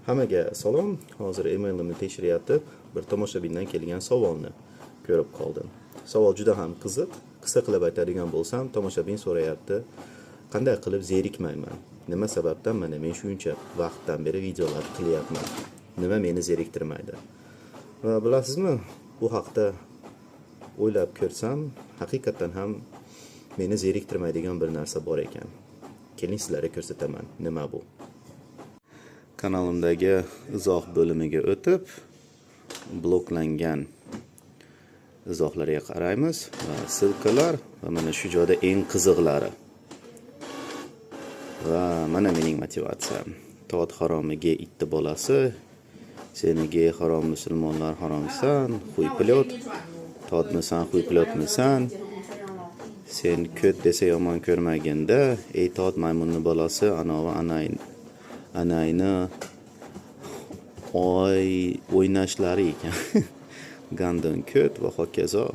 Hammaga salom. Hozir emailimni tekshiryapti. Bir tomoshabindan kelgan savolni ko'rib qoldim. Savol juda ham qiziq. Qisqa qilib aytadigan bo'lsam, tomoshabin so'rayapti, qanday qilib zerikmayman? Nima sababdan men shuncha vaqtdan beri videolar qilyapman? Nima meni zeriktirmaydi? Va bilasizmi, bu haqda o'ylab ko'rsam, haqiqatan ham meni zeriktirmaydigan bir narsa bor ekan. Keling sizlarga ko'rsataman, nima bu? Kanalimdagi izoh bo'limiga o'tib, bloklangan izohlarga qaraymiz va silkalar va mana shu joyda eng qiziqlari. Va mana mening motivatsiyam. Tod haromiga itti bolasi, seniga harom musulmonlar haromsan, xuy-pilot, todmisan, xuy-pilotmisan. Sen ko't desa yomon ko'rmaganda, ey tod maymunni bolasi, anova anayni o'ynashlari ekan. Gandon ko't va hokazo.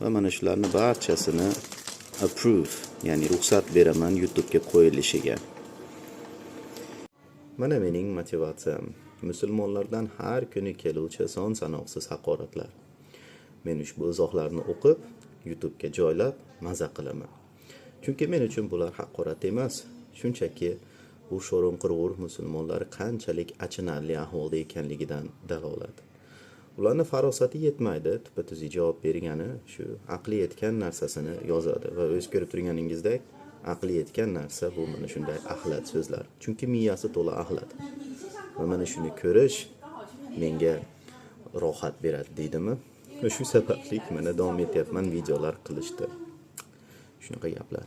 Va mana shularni barchasini approve, ya'ni ruxsat beraman YouTube'ga qo'yilishiga. Mana mening motivatsiyam. Musulmonlardan har kuni keluvchi son sanoqsiz haqoratlar. Men ushbu izohlarni o'qib, YouTube'ga joylab maza qilaman. Chunki men uchun bular haqorat emas, shunchaki bu sho'rin qirg'ur musulmonlar qanchalik achinarli ahvolda ekanligidan dalolat. Ularning farosati yetmaydi, tuppa-tuzuk javob bergani shu aqli yetgan narsasini yozadi va o'z ko'rib turganingizdek, aqli yetgan narsa bu mana shunday axlat so'zlar. Chunki miyasi to'la axlat. Va mana shuni ko'rish menga rohat beradi, deydimi? Va shu sababli mana davom etyapman videolar qilishda. Shunaqa gaplar.